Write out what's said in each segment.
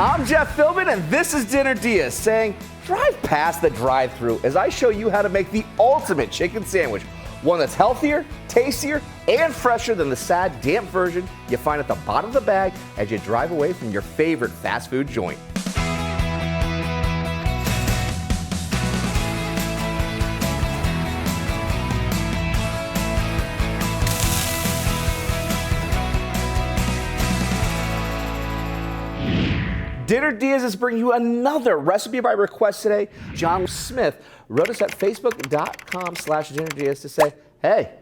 I'm Jeff Philbin, and this is Dinner DeeAs saying, drive past the drive-thru as I show you how to make the ultimate chicken sandwich. One that's healthier, tastier, and fresher than the sad, damp version you find at the bottom of the bag as you drive away from your favorite fast food joint. Dinner DeeAs is bringing you another recipe by request today. John Smith wrote us at facebook.com/DinnerDeeAs to say, hey,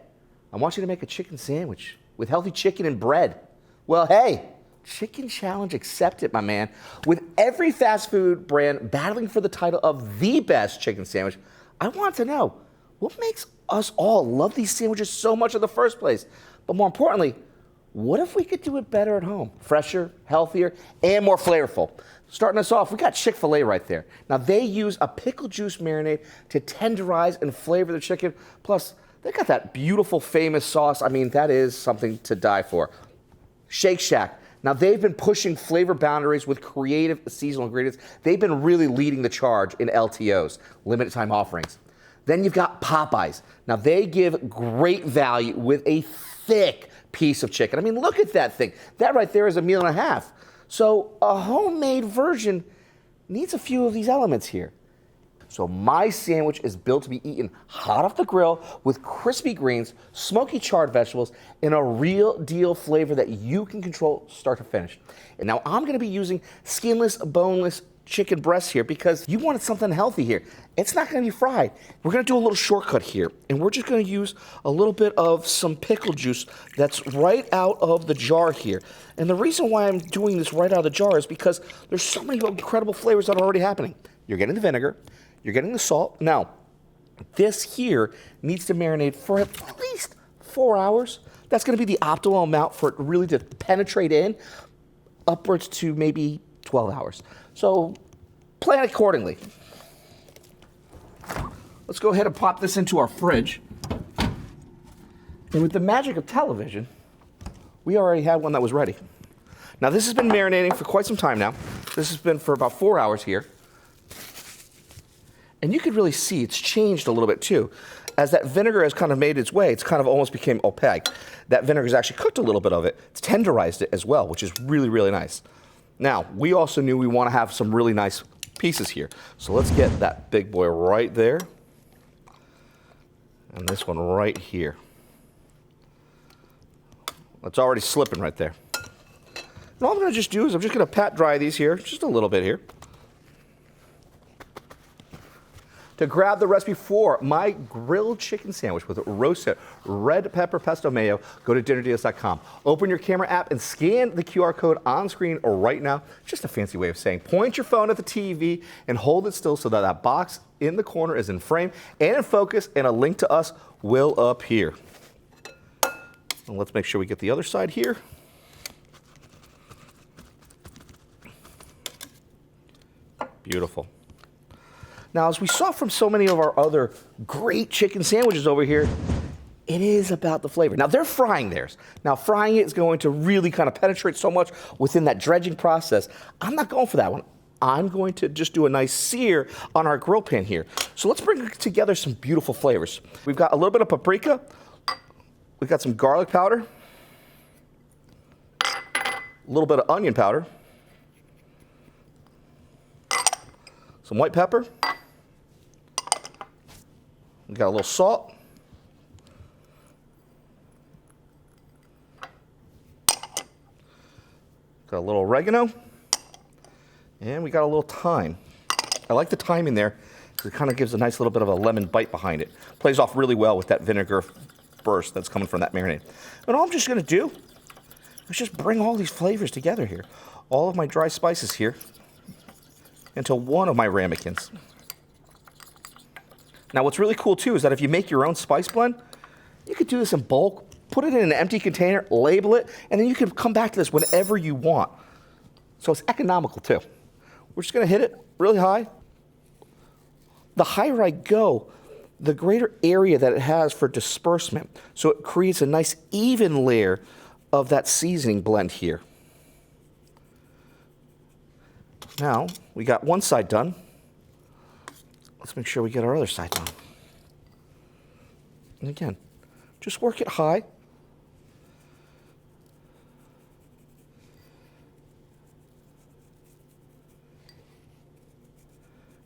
I want you to make a chicken sandwich with healthy chicken and bread. Well, hey, chicken challenge accepted, my man. With every fast food brand battling for the title of the best chicken sandwich, I want to know, what makes us all love these sandwiches so much in the first place? But more importantly, what if we could do it better at home? Fresher, healthier, and more flavorful. Starting us off, we got Chick-fil-A right there. Now, they use a pickle juice marinade to tenderize and flavor the chicken. Plus, they got that beautiful, famous sauce. I mean, that is something to die for. Shake Shack. Now, they've been pushing flavor boundaries with creative seasonal ingredients. They've been really leading the charge in LTOs, limited time offerings. Then you've got Popeyes. Now, they give great value with a thick piece of chicken. I mean, look at that thing. That right there is a meal and a half. So a homemade version needs a few of these elements here. So my sandwich is built to be eaten hot off the grill with crispy greens, smoky charred vegetables, and a real deal flavor that you can control start to finish. And now I'm going to be using skinless, boneless chicken breasts here because you wanted something healthy here. It's not going to be fried. We're going to do a little shortcut here, and we're just going to use a little bit of some pickle juice that's right out of the jar here. And the reason why I'm doing this right out of the jar is because there's so many incredible flavors that are already happening. You're getting the vinegar, you're getting the salt. Now, this here needs to marinate for at least 4 hours. That's going to be the optimal amount for it really to penetrate in, upwards to maybe 12 hours. So plan accordingly. Let's go ahead and pop this into our fridge. And with the magic of television, we already had one that was ready. Now this has been marinating for quite some time now. This has been for about 4 hours here. And you could really see it's changed a little bit too. As that vinegar has kind of made its way, it's kind of almost became opaque. That vinegar has actually cooked a little bit of it. It's tenderized it as well, which is really, really nice. Now, we also knew we want to have some really nice pieces here. So let's get that big boy right there. And this one right here. It's already slipping right there. And all I'm going to just do is I'm just going to pat dry these here, just a little bit here. To grab the recipe for my grilled chicken sandwich with roasted red pepper pesto mayo, go to dinnerdeeas.com. Open your camera app and scan the QR code on screen or right now. Just a fancy way of saying point your phone at the TV and hold it still so that that box in the corner is in frame and in focus, and a link to us will appear. And let's make sure we get the other side here. Beautiful. Now, as we saw from so many of our other great chicken sandwiches over here, it is about the flavor. Now, they're frying theirs. Now, frying it is going to really kind of penetrate so much within that dredging process. I'm not going for that one. I'm going to just do a nice sear on our grill pan here. So let's bring together some beautiful flavors. We've got a little bit of paprika. We've got some garlic powder. A little bit of onion powder. Some white pepper. We got a little salt. Got a little oregano. And we got a little thyme. I like the thyme in there because it kind of gives a nice little bit of a lemon bite behind it. Plays off really well with that vinegar burst that's coming from that marinade. And all I'm just going to do is just bring all these flavors together here. All of my dry spices here into one of my ramekins. Now, what's really cool, too, is that if you make your own spice blend, you could do this in bulk, put it in an empty container, label it, and then you can come back to this whenever you want. So it's economical, too. We're just going to hit it really high. The higher I go, the greater area that it has for disbursement. So it creates a nice even layer of that seasoning blend here. Now, we got one side done. Let's make sure we get our other side done. And again, just work it high.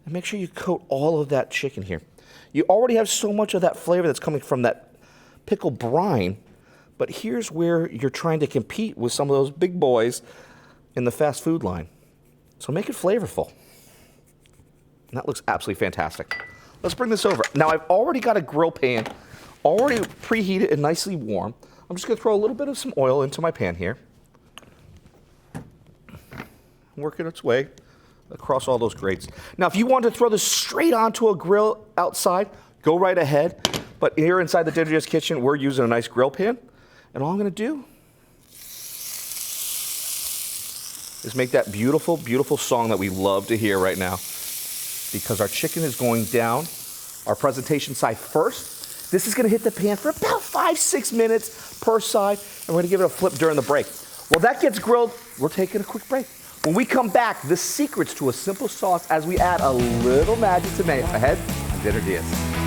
And make sure you coat all of that chicken here. You already have so much of that flavor that's coming from that pickle brine, but here's where you're trying to compete with some of those big boys in the fast food line. So make it flavorful. And that looks absolutely fantastic. Let's bring this over. Now I've already got a grill pan, already preheated and nicely warm. I'm just gonna throw a little bit of some oil into my pan here. Working its way across all those grates. Now, if you want to throw this straight onto a grill outside, go right ahead. But here inside the DeeAs kitchen, we're using a nice grill pan. And all I'm gonna do is make that beautiful, beautiful song that we love to hear right now. Because our chicken is going down our presentation side first. This is gonna hit the pan for about 5-6 minutes per side, and we're gonna give it a flip during the break. While that gets grilled, we're taking a quick break. When we come back, the secrets to a simple sauce as we add a little magic to mayo ahead on Dinner DeeAs.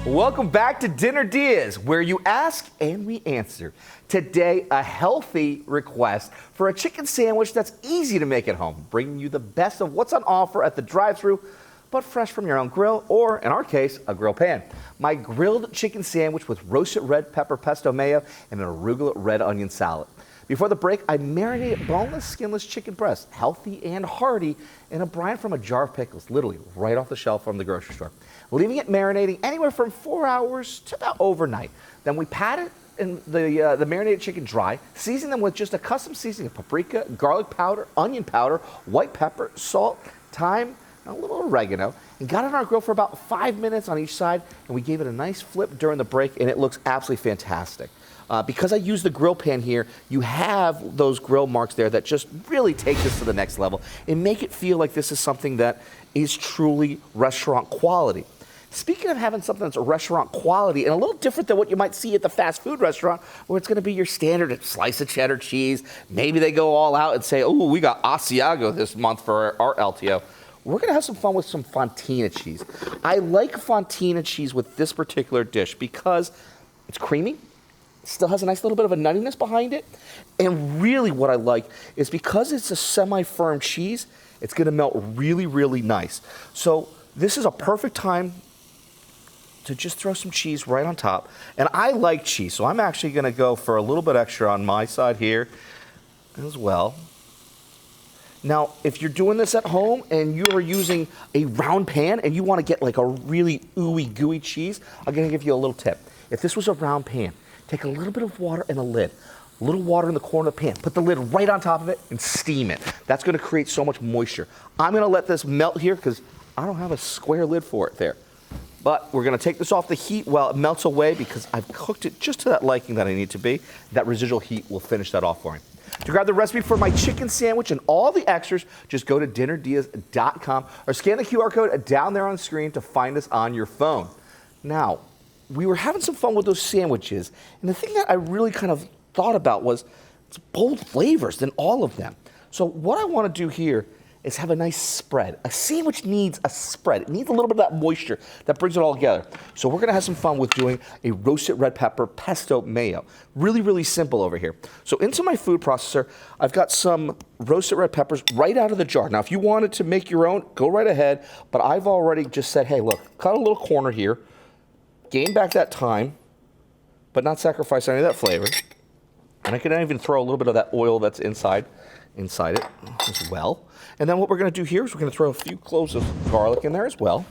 Welcome back to Dinner DeeAs, where you ask and we answer. Today, a healthy request for a chicken sandwich that's easy to make at home, bringing you the best of what's on offer at the drive-thru, but fresh from your own grill, or in our case, a grill pan. My grilled chicken sandwich with roasted red pepper pesto mayo and an arugula red onion salad. Before the break, I marinated boneless, skinless chicken breast, healthy and hearty, in a brine from a jar of pickles, literally right off the shelf from the grocery store, leaving it marinating anywhere from 4 hours to about overnight. Then we pat it in the marinated chicken dry, season them with just a custom seasoning of paprika, garlic powder, onion powder, white pepper, salt, thyme, and a little oregano, and got it on our grill for about 5 minutes on each side, and we gave it a nice flip during the break, and it looks absolutely fantastic. Because I use the grill pan here, you have those grill marks there that just really take this to the next level and make it feel like this is something that is truly restaurant quality. Speaking of having something that's a restaurant quality and a little different than what you might see at the fast food restaurant, where it's going to be your standard slice of cheddar cheese, maybe they go all out and say, oh, we got Asiago this month for our LTO. We're going to have some fun with some fontina cheese. I like fontina cheese with this particular dish because it's creamy. Still has a nice little bit of a nuttiness behind it. And really what I like is because it's a semi-firm cheese, it's gonna melt really, really nice. So this is a perfect time to just throw some cheese right on top. And I like cheese, so I'm actually gonna go for a little bit extra on my side here as well. Now, if you're doing this at home and you are using a round pan and you wanna get like a really ooey gooey cheese, I'm gonna give you a little tip. If this was a round pan, take a little bit of water and a lid, a little water in the corner of the pan, put the lid right on top of it and steam it. That's gonna create so much moisture. I'm gonna let this melt here because I don't have a square lid for it there. But we're gonna take this off the heat while it melts away because I've cooked it just to that liking that I need to be. That residual heat will finish that off for me. To grab the recipe for my chicken sandwich and all the extras, just go to dinnerdeas.com or scan the QR code down there on the screen to find us on your phone. Now, we were having some fun with those sandwiches, and the thing that I really kind of thought about was it's bold flavors in all of them. So what I want to do here is have a nice spread. A sandwich needs a spread. It needs a little bit of that moisture that brings it all together. So we're going to have some fun with doing a roasted red pepper pesto mayo. Really, really simple over here. So into my food processor, I've got some roasted red peppers right out of the jar. Now, if you wanted to make your own, go right ahead, but I've already just said, hey, look, cut a little corner here, gain back that time, but not sacrifice any of that flavor. And I can even throw a little bit of that oil that's inside it as well. And then what we're going to do here is we're going to throw a few cloves of garlic in there as well.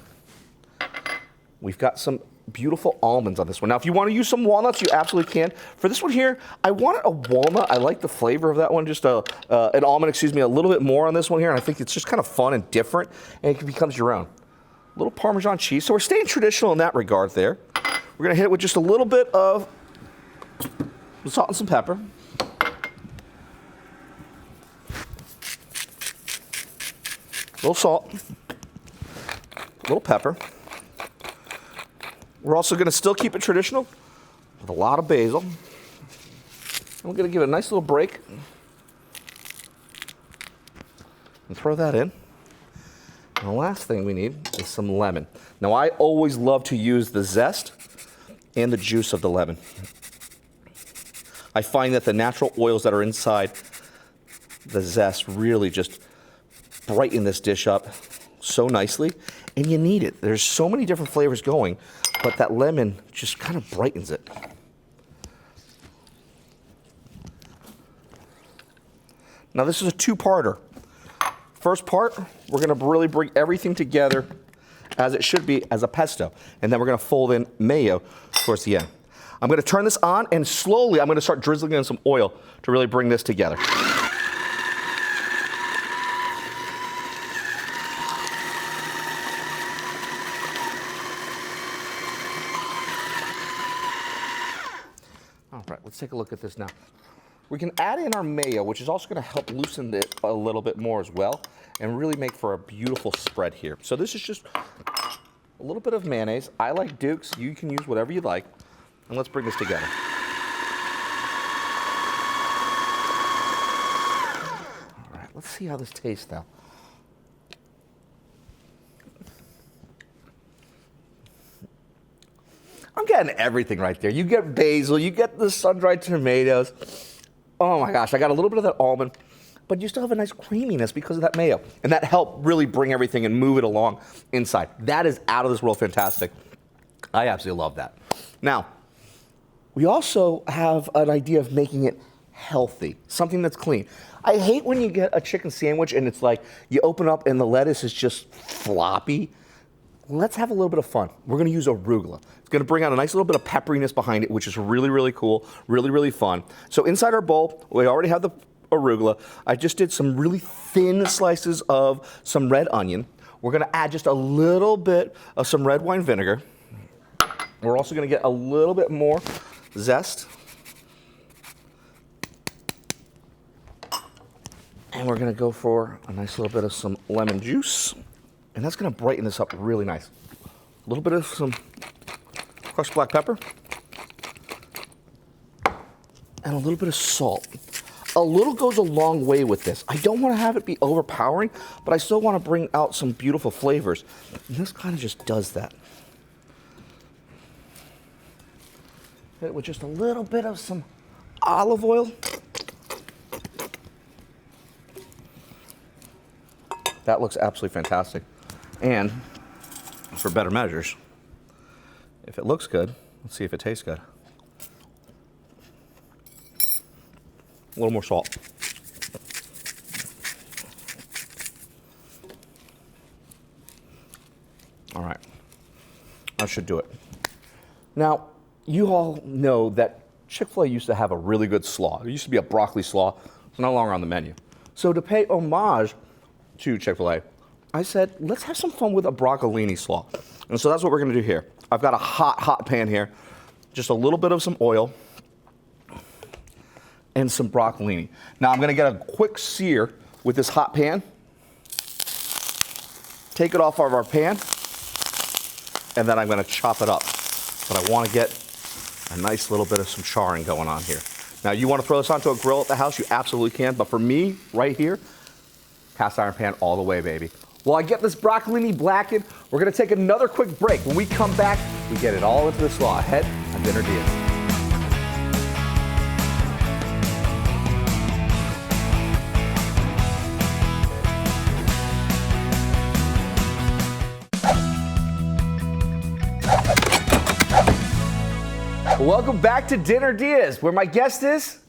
We've got some beautiful almonds on this one. Now, if you want to use some walnuts, you absolutely can. For this one here, I wanted a walnut. I like the flavor of that one, just an almond, a little bit more on this one here. And I think it's just kind of fun and different, and it becomes your own. A little Parmesan cheese. So we're staying traditional in that regard there. We're going to hit it with just a little bit of salt and some pepper. little salt, a little pepper. We're also going to still keep it traditional with a lot of basil. And we're going to give it a nice little break and throw that in. And the last thing we need is some lemon. Now, I always love to use the zest and the juice of the lemon. I find that the natural oils that are inside the zest really just brighten this dish up so nicely, and you need it. There's so many different flavors going, but that lemon just kind of brightens it. Now this is a two-parter. First part, we're gonna really bring everything together as it should be as a pesto, and then we're gonna fold in mayo towards the end. I'm gonna turn this on, and slowly I'm gonna start drizzling in some oil to really bring this together. All right, let's take a look at this now. We can add in our mayo, which is also going to help loosen it a little bit more as well, and really make for a beautiful spread here. So this is just a little bit of mayonnaise. I like Duke's. You can use whatever you like. And let's bring this together. All right, let's see how this tastes now. I'm getting everything right there. You get basil, you get the sun-dried tomatoes. Oh my gosh, I got a little bit of that almond, but you still have a nice creaminess because of that mayo. And that helped really bring everything and move it along inside. That is out of this world fantastic. I absolutely love that. Now, we also have an idea of making it healthy, something that's clean. I hate when you get a chicken sandwich and it's like you open up and the lettuce is just floppy. Let's have a little bit of fun. We're gonna use arugula. It's gonna bring out a nice little bit of pepperiness behind it, which is really, really cool, really, really fun. So inside our bowl, we already have the arugula. I just did some really thin slices of some red onion. We're gonna add just a little bit of some red wine vinegar. We're also gonna get a little bit more zest. And we're gonna go for a nice little bit of some lemon juice. And that's gonna brighten this up really nice. A little bit of some crushed black pepper. And a little bit of salt. A little goes a long way with this. I don't wanna have it be overpowering, but I still wanna bring out some beautiful flavors. And this kind of just does that. Hit it with just a little bit of some olive oil. That looks absolutely fantastic. And for better measures, if it looks good, let's see if it tastes good. A little more salt. All right, that should do it. Now, you all know that Chick-fil-A used to have a really good slaw. There used to be a broccoli slaw. It's no longer on the menu. So to pay homage to Chick-fil-A, I said, let's have some fun with a broccolini slaw. And so that's what we're gonna do here. I've got a hot pan here, just a little bit of some oil and some broccolini. Now I'm gonna get a quick sear with this hot pan, take it off of our pan, and then I'm gonna chop it up. But I wanna get a nice little bit of some charring going on here. Now you wanna throw this onto a grill at the house, you absolutely can, but for me, right here, cast iron pan all the way, baby. While I get this broccolini blackened, we're gonna take another quick break. When we come back, we get it all into the slaw ahead on Dinner DeeAs. Welcome back to Dinner DeeAs, where my guest is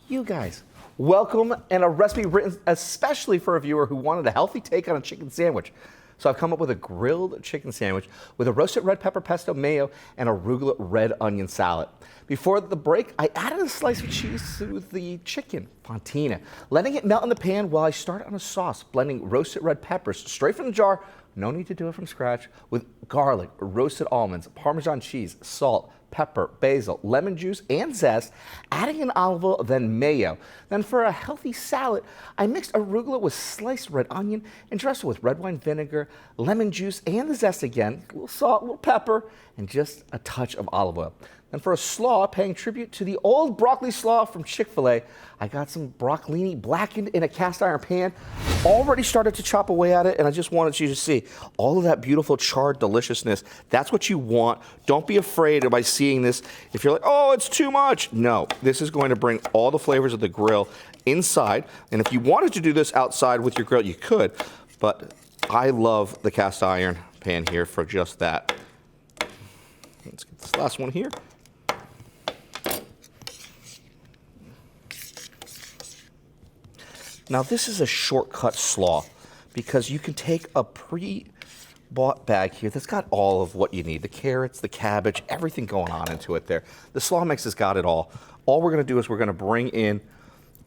you guys. Welcome, and a recipe written especially for a viewer who wanted a healthy take on a chicken sandwich. So I've come up with a grilled chicken sandwich with a roasted red pepper pesto mayo and arugula red onion salad. Before the break, I added a slice of cheese to the chicken fontina, letting it melt in the pan while I started on a sauce, blending roasted red peppers straight from the jar, no need to do it from scratch, with garlic, roasted almonds, Parmesan cheese, salt, pepper, basil, lemon juice, and zest, adding an olive oil, then mayo. Then for a healthy salad, I mixed arugula with sliced red onion and dressed it with red wine vinegar, lemon juice, and the zest again, a little salt, a little pepper, and just a touch of olive oil. Then for a slaw, paying tribute to the old broccoli slaw from Chick-fil-A, I got some broccolini blackened in a cast iron pan, already started to chop away at it, and I just wanted you to see all of that beautiful charred deliciousness. That's what you want. Don't be afraid by seeing this. If you're like, oh, it's too much. No, this is going to bring all the flavors of the grill inside. And if you wanted to do this outside with your grill, you could, but I love the cast iron pan here for just that. Let's get this last one here. Now this is a shortcut slaw because you can take a pre-bought bag here that's got all of what you need, the carrots, the cabbage, everything going on into it there. The slaw mix has got it all. All we're gonna do is we're gonna bring in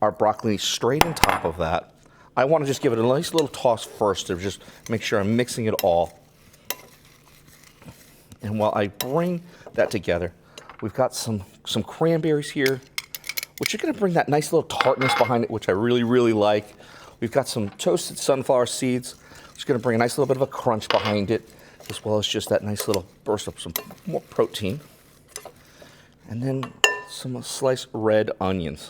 our broccoli straight on top of that. I wanna just give it a nice little toss first to just make sure I'm mixing it all. And while I bring that together, we've got some cranberries here, which are gonna bring that nice little tartness behind it, which I really, really like. We've got some toasted sunflower seeds, which is gonna bring a nice little bit of a crunch behind it, as well as just that nice little burst of some more protein. And then some sliced red onions.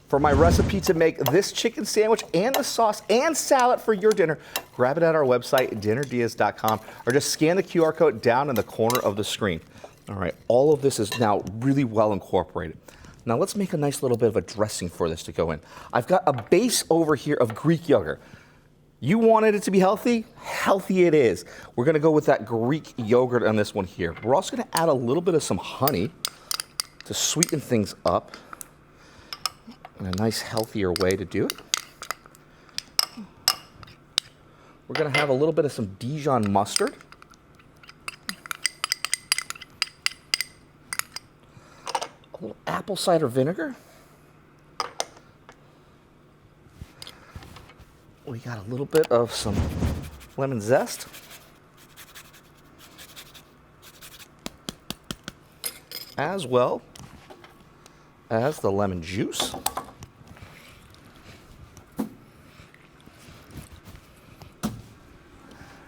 For my recipe to make this chicken sandwich and the sauce and salad for your dinner, grab it at our website, dinnerdeas.com, or just scan the QR code down in the corner of the screen. All right, all of this is now really well incorporated. Now let's make a nice little bit of a dressing for this to go in. I've got a base over here of Greek yogurt. You wanted it to be healthy? Healthy it is. We're gonna go with that Greek yogurt on this one here. We're also gonna add a little bit of some honey to sweeten things up in a nice healthier way to do it. We're gonna have a little bit of some Dijon mustard. A little apple cider vinegar. We got a little bit of some lemon zest. As well as the lemon juice.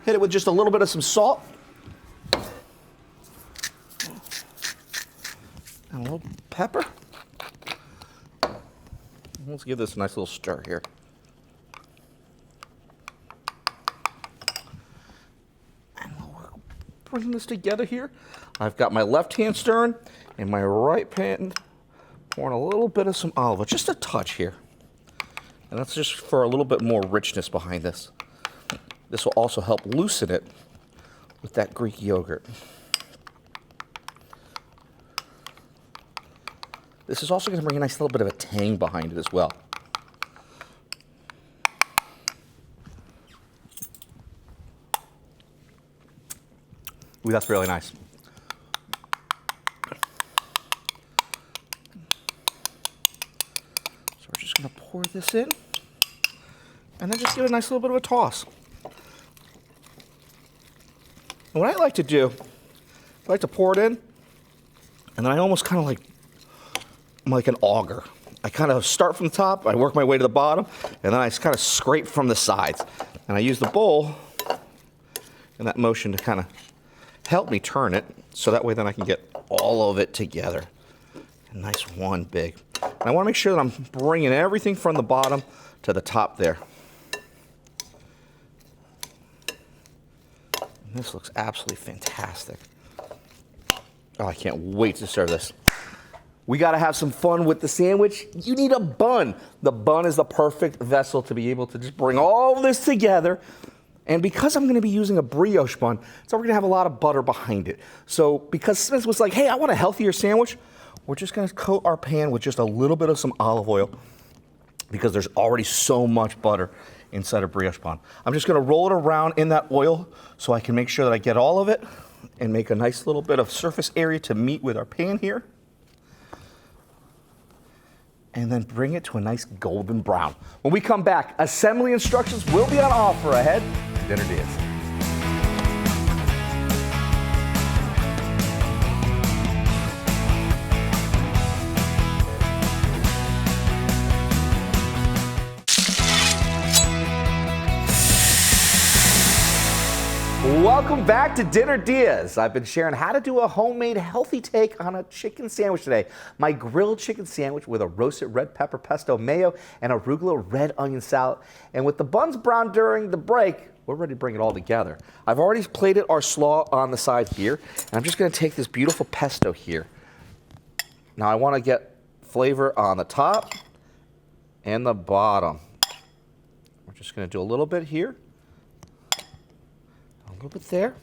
Hit it with just a little bit of some salt. And a little pepper. Let's give this a nice little stir here. And while we're bringing this together here, I've got my left hand stirring and my right hand pouring a little bit of some olive oil, just a touch here. And that's just for a little bit more richness behind this. This will also help loosen it with that Greek yogurt. This is also going to bring a nice little bit of a tang behind it as well. Ooh, that's really nice. So we're just going to pour this in and then just give it a nice little bit of a toss. And what I like to do, I like to pour it in, and then I almost kind of I'm like an auger. I kind of start from the top, I work my way to the bottom, and then I kind of scrape from the sides. And I use the bowl in that motion to kind of help me turn it, so that way then I can get all of it together. A nice one big. And I want to make sure that I'm bringing everything from the bottom to the top there. And this looks absolutely fantastic. Oh, I can't wait to serve this. We got to have some fun with the sandwich. You need a bun. The bun is the perfect vessel to be able to just bring all this together. And because I'm going to be using a brioche bun, so we're going to have a lot of butter behind it. So because Smith was like, hey, I want a healthier sandwich, we're just going to coat our pan with just a little bit of some olive oil because there's already so much butter inside a brioche bun. I'm just gonna roll it around in that oil so I can make sure that I get all of it and make a nice little bit of surface area to meet with our pan here. And then bring it to a nice golden brown. When we come back, assembly instructions will be on offer ahead to Dinner DeeAs. Welcome back to Dinner DeeAs. I've been sharing how to do a homemade healthy take on a chicken sandwich today. My grilled chicken sandwich with a roasted red pepper pesto mayo and arugula red onion salad. And with the buns browned during the break, we're ready to bring it all together. I've already plated our slaw on the side here, and I'm just gonna take this beautiful pesto here. Now I wanna get flavor on the top and the bottom. We're just gonna do a little bit here. A little bit there.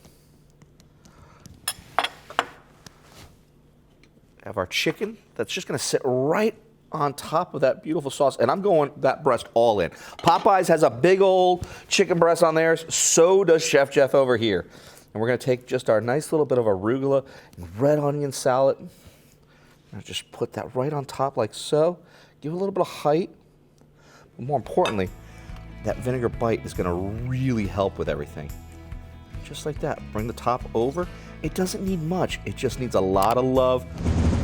Have our chicken that's just gonna sit right on top of that beautiful sauce, and I'm going that breast all in. Popeyes has a big old chicken breast on theirs, so does Chef Jeff over here. And we're gonna take just our nice little bit of arugula and red onion salad, and just put that right on top like so. Give it a little bit of height, but more importantly, that vinegar bite is gonna really help with everything. Just like that. Bring the top over. It doesn't need much. It just needs a lot of love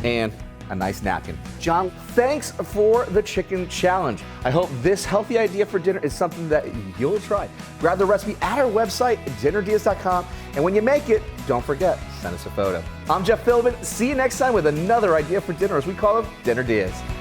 and a nice napkin. John, thanks for the chicken challenge. I hope this healthy idea for dinner is something that you'll try. Grab the recipe at our website, dinnerdeas.com, and when you make it, don't forget, send us a photo. I'm Jeff Philbin. See you next time with another idea for dinner, as we call them, Dinner DeeAs.